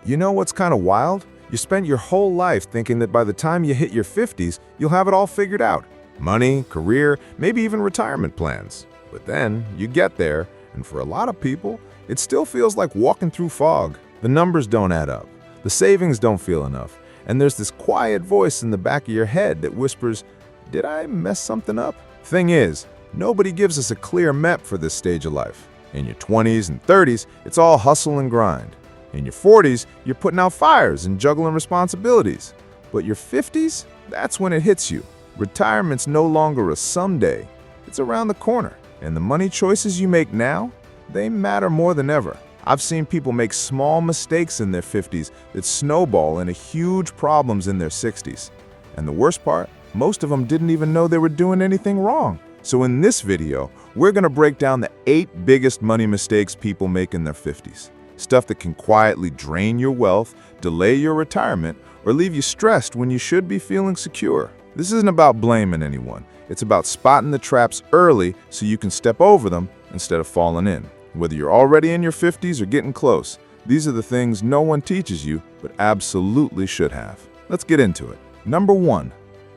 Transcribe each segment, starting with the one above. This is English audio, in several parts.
You know what's kind of wild? You spent your whole life thinking that by the time you hit your 50s, you'll have it all figured out. Money, career, maybe even retirement plans. But then you get there, and for a lot of people, it still feels like walking through fog. The numbers don't add up. The savings don't feel enough. And there's this quiet voice in the back of your head that whispers, "Did I mess something up?" Thing is, nobody gives us a clear map for this stage of life. In your 20s and 30s, it's all hustle and grind. In your 40s, you're putting out fires and juggling responsibilities. But your 50s, that's when it hits you. Retirement's no longer a someday. It's around the corner. And the money choices you make now, they matter more than ever. I've seen people make small mistakes in their 50s that snowball into huge problems in their 60s. And the worst part, most of them didn't even know they were doing anything wrong. So in this video, we're going to break down the 8 biggest money mistakes people make in their 50s. Stuff that can quietly drain your wealth, delay your retirement, or leave you stressed when you should be feeling secure. This isn't about blaming anyone. It's about spotting the traps early so you can step over them instead of falling in. Whether you're already in your 50s or getting close, these are the things no one teaches you, but absolutely should have. Let's get into it. Number 1,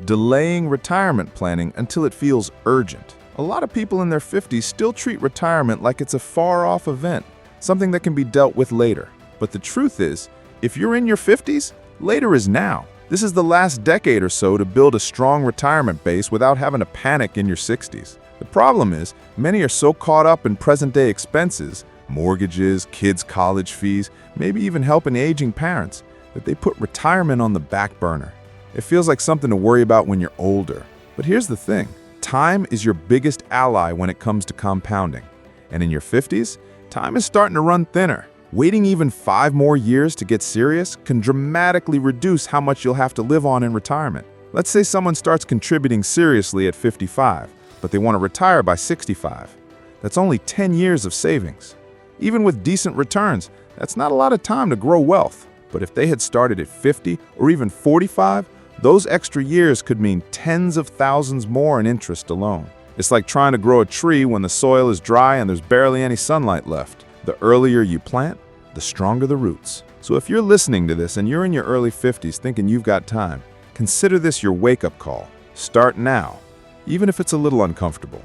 delaying retirement planning until it feels urgent. A lot of people in their 50s still treat retirement like it's a far-off event, something that can be dealt with later. But the truth is, if you're in your 50s, later is now. This is the last decade or so to build a strong retirement base without having to panic in your 60s. The problem is, many are so caught up in present-day expenses, mortgages, kids' college fees, maybe even helping aging parents, that they put retirement on the back burner. It feels like something to worry about when you're older. But here's the thing. Time is your biggest ally when it comes to compounding. And in your 50s, time is starting to run thinner. Waiting even 5 more years to get serious can dramatically reduce how much you'll have to live on in retirement. Let's say someone starts contributing seriously at 55, but they want to retire by 65. That's only 10 years of savings. Even with decent returns, that's not a lot of time to grow wealth. But if they had started at 50 or even 45, those extra years could mean tens of thousands more in interest alone. It's like trying to grow a tree when the soil is dry and there's barely any sunlight left. The earlier you plant, the stronger the roots. So if you're listening to this and you're in your early 50s thinking you've got time, consider this your wake-up call. Start now, even if it's a little uncomfortable.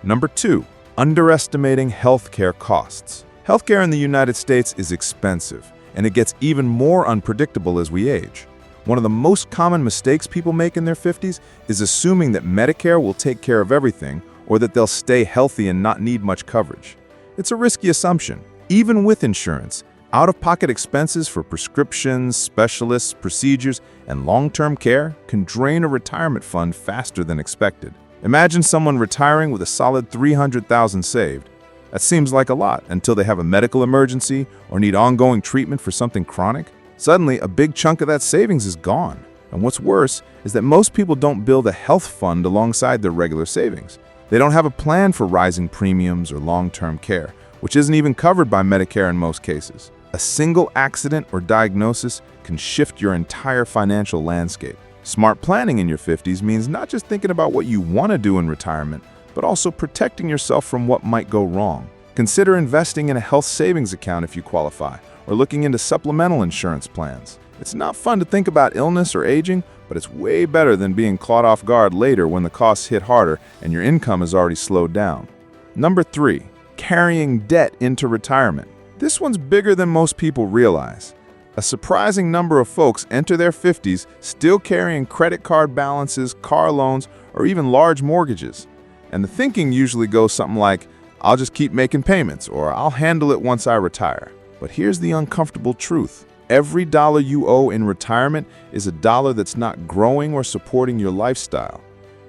Number 2, underestimating healthcare costs. Healthcare in the United States is expensive, and it gets even more unpredictable as we age. One of the most common mistakes people make in their 50s is assuming that Medicare will take care of everything or that they'll stay healthy and not need much coverage. It's a risky assumption. Even with insurance, out-of-pocket expenses for prescriptions, specialists, procedures, and long-term care can drain a retirement fund faster than expected. Imagine someone retiring with a solid $300,000 saved. That seems like a lot until they have a medical emergency or need ongoing treatment for something chronic. Suddenly, a big chunk of that savings is gone. And what's worse is that most people don't build a health fund alongside their regular savings. They don't have a plan for rising premiums or long-term care, which isn't even covered by Medicare in most cases. A single accident or diagnosis can shift your entire financial landscape. Smart planning in your 50s means not just thinking about what you want to do in retirement, but also protecting yourself from what might go wrong. Consider investing in a health savings account if you qualify, or looking into supplemental insurance plans. It's not fun to think about illness or aging, but it's way better than being caught off guard later when the costs hit harder and your income is already slowed down. Number 3, carrying debt into retirement. This one's bigger than most people realize. A surprising number of folks enter their 50s still carrying credit card balances, car loans, or even large mortgages. And the thinking usually goes something like, "I'll just keep making payments," or "I'll handle it once I retire." But here's the uncomfortable truth. Every dollar you owe in retirement is a dollar that's not growing or supporting your lifestyle.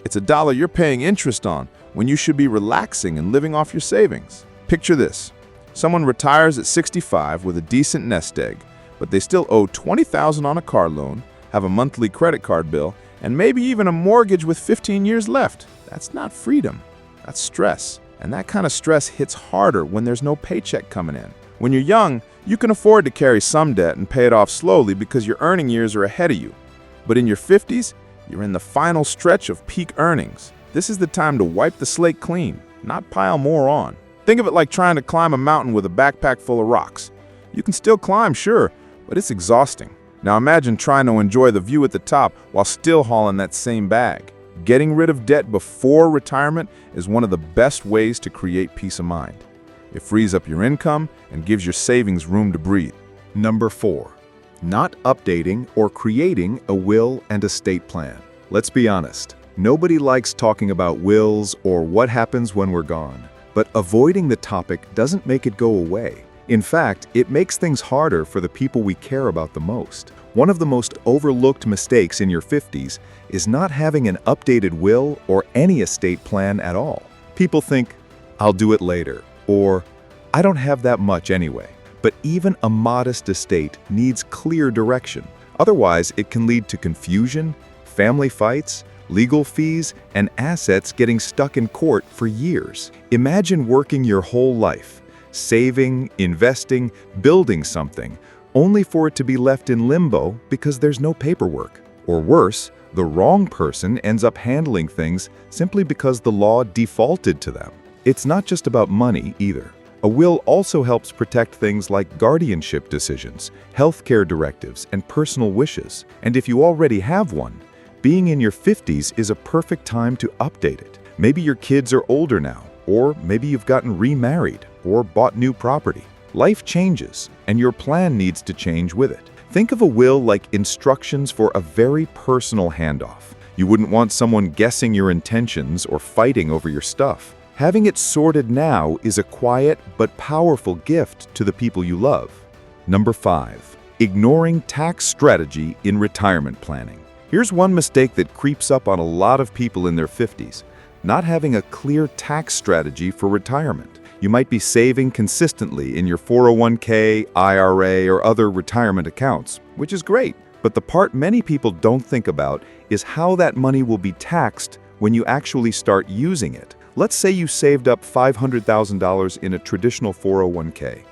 It's a dollar you're paying interest on when you should be relaxing and living off your savings. Picture this. Someone retires at 65 with a decent nest egg, but they still owe $20,000 on a car loan, have a monthly credit card bill, and maybe even a mortgage with 15 years left. That's not freedom. That's stress. And that kind of stress hits harder when there's no paycheck coming in. When you're young, you can afford to carry some debt and pay it off slowly because your earning years are ahead of you. But in your 50s, you're in the final stretch of peak earnings. This is the time to wipe the slate clean, not pile more on. Think of it like trying to climb a mountain with a backpack full of rocks. You can still climb, sure, but it's exhausting. Now imagine trying to enjoy the view at the top while still hauling that same bag. Getting rid of debt before retirement is one of the best ways to create peace of mind. It frees up your income and gives your savings room to breathe. Number 4. Not updating or creating a will and estate plan. Let's be honest, nobody likes talking about wills or what happens when we're gone. But avoiding the topic doesn't make it go away. In fact, it makes things harder for the people we care about the most. One of the most overlooked mistakes in your 50s is not having an updated will or any estate plan at all. People think, "I'll do it later," or "I don't have that much anyway." But even a modest estate needs clear direction. Otherwise, it can lead to confusion, family fights, legal fees, and assets getting stuck in court for years. Imagine working your whole life, saving, investing, building something, only for it to be left in limbo because there's no paperwork. Or worse, the wrong person ends up handling things simply because the law defaulted to them. It's not just about money either. A will also helps protect things like guardianship decisions, healthcare directives, and personal wishes. And if you already have one, being in your 50s is a perfect time to update it. Maybe your kids are older now, or maybe you've gotten remarried or bought new property. Life changes, and your plan needs to change with it. Think of a will like instructions for a very personal handoff. You wouldn't want someone guessing your intentions or fighting over your stuff. Having it sorted now is a quiet but powerful gift to the people you love. Number 5. Ignoring tax strategy in retirement planning. Here's one mistake that creeps up on a lot of people in their 50s: not having a clear tax strategy for retirement. You might be saving consistently in your 401k, IRA, or other retirement accounts, which is great. But the part many people don't think about is how that money will be taxed when you actually start using it. Let's say you saved up $500,000 in a traditional 401k.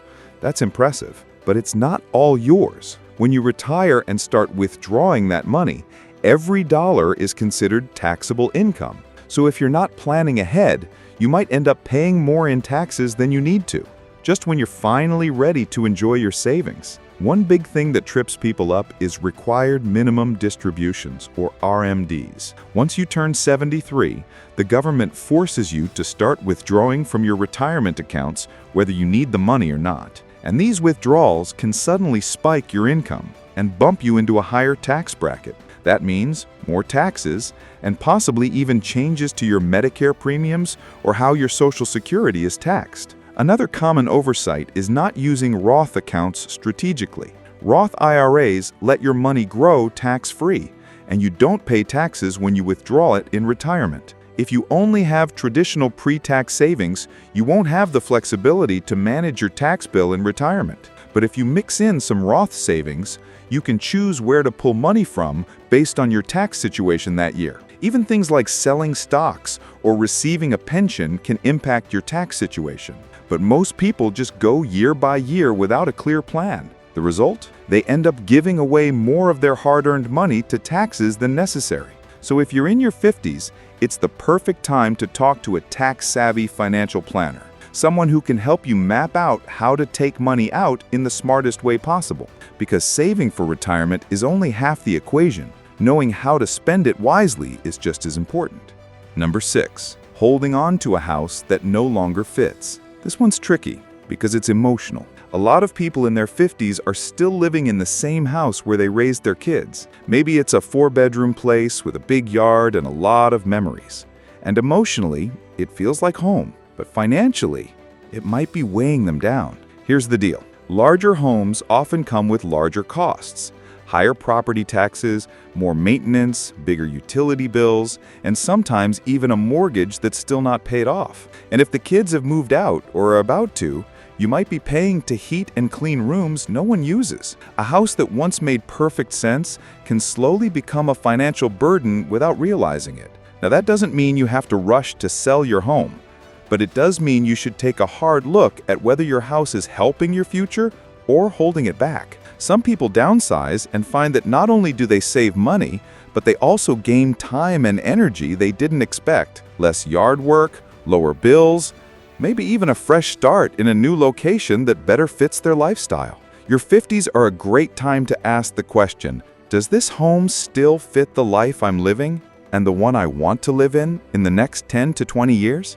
That's impressive, but it's not all yours. When you retire and start withdrawing that money, every dollar is considered taxable income. So if you're not planning ahead, you might end up paying more in taxes than you need to, just when you're finally ready to enjoy your savings. One big thing that trips people up is required minimum distributions, or RMDs. Once you turn 73, the government forces you to start withdrawing from your retirement accounts whether you need the money or not. And these withdrawals can suddenly spike your income and bump you into a higher tax bracket. That means more taxes and possibly even changes to your Medicare premiums or how your Social Security is taxed. Another common oversight is not using Roth accounts strategically. Roth IRAs let your money grow tax-free, and you don't pay taxes when you withdraw it in retirement. If you only have traditional pre-tax savings, you won't have the flexibility to manage your tax bill in retirement. But if you mix in some Roth savings, you can choose where to pull money from based on your tax situation that year. Even things like selling stocks or receiving a pension can impact your tax situation. But most people just go year by year without a clear plan. The result? They end up giving away more of their hard-earned money to taxes than necessary. So if you're in your 50s, it's the perfect time to talk to a tax-savvy financial planner, someone who can help you map out how to take money out in the smartest way possible. Because saving for retirement is only half the equation. Knowing how to spend it wisely is just as important. Number 6. Holding on to a house that no longer fits. This one's tricky because it's emotional. A lot of people in their 50s are still living in the same house where they raised their kids. Maybe it's a 4-bedroom place with a big yard and a lot of memories. And emotionally, it feels like home. But financially, it might be weighing them down. Here's the deal. Larger homes often come with larger costs. Higher property taxes, more maintenance, bigger utility bills, and sometimes even a mortgage that's still not paid off. And if the kids have moved out or are about to, you might be paying to heat and clean rooms no one uses. A house that once made perfect sense can slowly become a financial burden without realizing it. Now that doesn't mean you have to rush to sell your home, but it does mean you should take a hard look at whether your house is helping your future or holding it back. Some people downsize and find that not only do they save money, but they also gain time and energy they didn't expect. Less yard work, lower bills, maybe even a fresh start in a new location that better fits their lifestyle. Your 50s are a great time to ask the question, does this home still fit the life I'm living and the one I want to live in the next 10 to 20 years?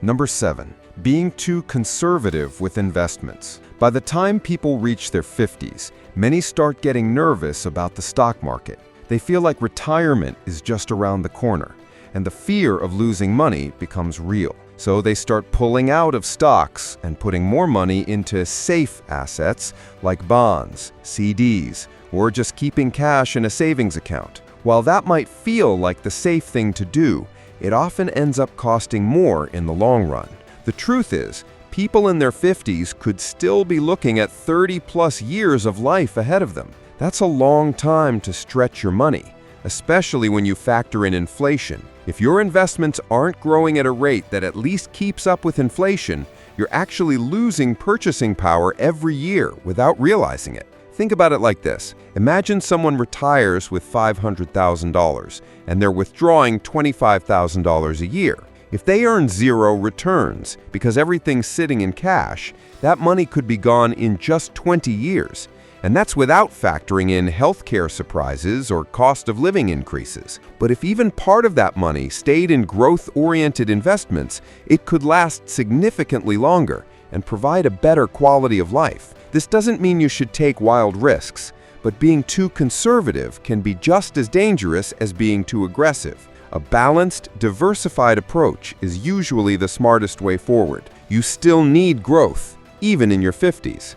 Number 7. Being too conservative with investments. By the time people reach their 50s, many start getting nervous about the stock market. They feel like retirement is just around the corner, and the fear of losing money becomes real. So they start pulling out of stocks and putting more money into safe assets like bonds, CDs, or just keeping cash in a savings account. While that might feel like the safe thing to do, it often ends up costing more in the long run. The truth is, people in their 50s could still be looking at 30+ years of life ahead of them. That's a long time to stretch your money, especially when you factor in inflation. If your investments aren't growing at a rate that at least keeps up with inflation, you're actually losing purchasing power every year without realizing it. Think about it like this. Imagine someone retires with $500,000 and they're withdrawing $25,000 a year. If they earn zero returns because everything's sitting in cash, that money could be gone in just 20 years. And that's without factoring in healthcare surprises or cost of living increases. But if even part of that money stayed in growth-oriented investments, it could last significantly longer and provide a better quality of life. This doesn't mean you should take wild risks, but being too conservative can be just as dangerous as being too aggressive. A balanced, diversified approach is usually the smartest way forward. You still need growth, even in your 50s.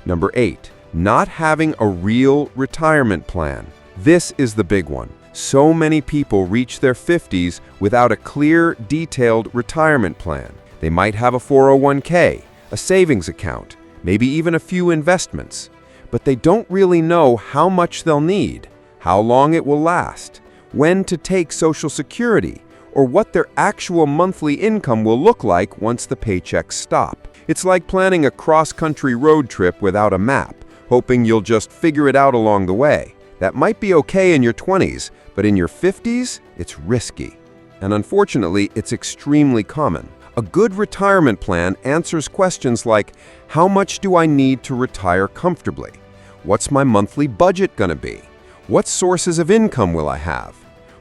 Number 8. Not having a real retirement plan. This is the big one. So many people reach their 50s without a clear, detailed retirement plan. They might have a 401k, a savings account, maybe even a few investments, but they don't really know how much they'll need, how long it will last, when to take Social Security, or what their actual monthly income will look like once the paychecks stop. It's like planning a cross-country road trip without a map, hoping you'll just figure it out along the way. That might be okay in your 20s, but in your 50s, it's risky. And unfortunately, it's extremely common. A good retirement plan answers questions like, how much do I need to retire comfortably? What's my monthly budget going to be? What sources of income will I have?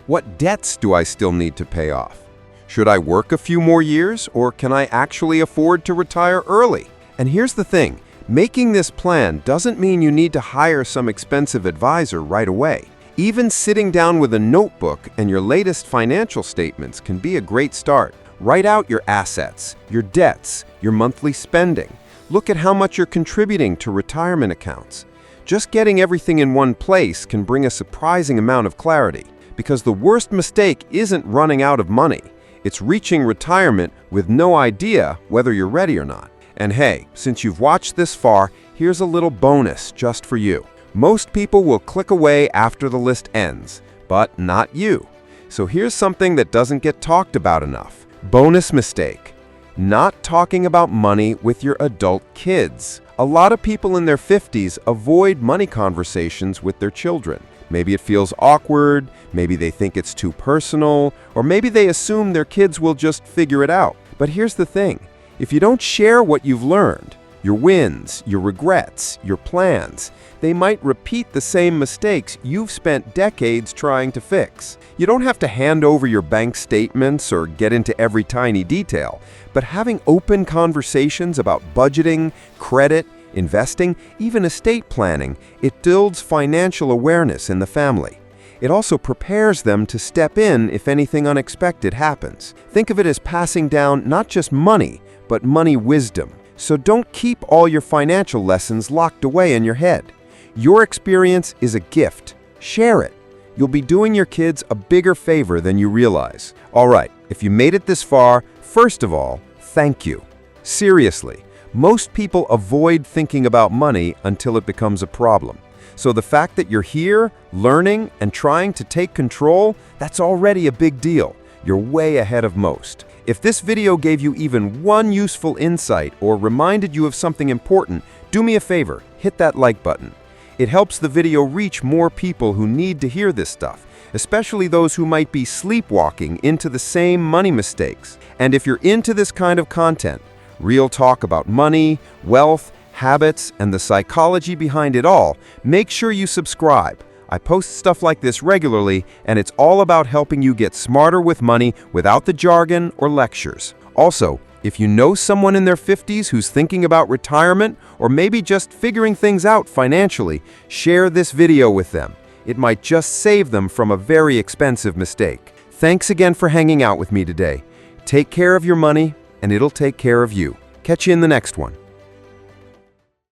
What debts do I still need to pay off? Should I work a few more years, or can I actually afford to retire early? And here's the thing. Making this plan doesn't mean you need to hire some expensive advisor right away. Even sitting down with a notebook and your latest financial statements can be a great start. Write out your assets, your debts, your monthly spending. Look at how much you're contributing to retirement accounts. Just getting everything in one place can bring a surprising amount of clarity, because the worst mistake isn't running out of money. It's reaching retirement with no idea whether you're ready or not. And hey, since you've watched this far, here's a little bonus just for you. Most people will click away after the list ends, but not you. So here's something that doesn't get talked about enough. Bonus mistake: not talking about money with your adult kids. A lot of people in their 50s avoid money conversations with their children. Maybe it feels awkward, maybe they think it's too personal, or maybe they assume their kids will just figure it out. But here's the thing. If you don't share what you've learned, your wins, your regrets, your plans, they might repeat the same mistakes you've spent decades trying to fix. You don't have to hand over your bank statements or get into every tiny detail, but having open conversations about budgeting, credit, investing, even estate planning, it builds financial awareness in the family. It also prepares them to step in if anything unexpected happens. Think of it as passing down not just money, but money wisdom. So don't keep all your financial lessons locked away in your head. Your experience is a gift. Share it. You'll be doing your kids a bigger favor than you realize. All right, if you made it this far, first of all, thank you. Seriously, most people avoid thinking about money until it becomes a problem. So the fact that you're here, learning, and trying to take control, that's already a big deal. You're way ahead of most. If this video gave you even one useful insight or reminded you of something important, do me a favor, hit that like button. It helps the video reach more people who need to hear this stuff, especially those who might be sleepwalking into the same money mistakes. And if you're into this kind of content, real talk about money, wealth, habits, and the psychology behind it all, make sure you subscribe. I post stuff like this regularly, and it's all about helping you get smarter with money without the jargon or lectures. Also, if you know someone in their 50s who's thinking about retirement or maybe just figuring things out financially, share this video with them. It might just save them from a very expensive mistake. Thanks again for hanging out with me today. Take care of your money, and it'll take care of you. Catch you in the next one.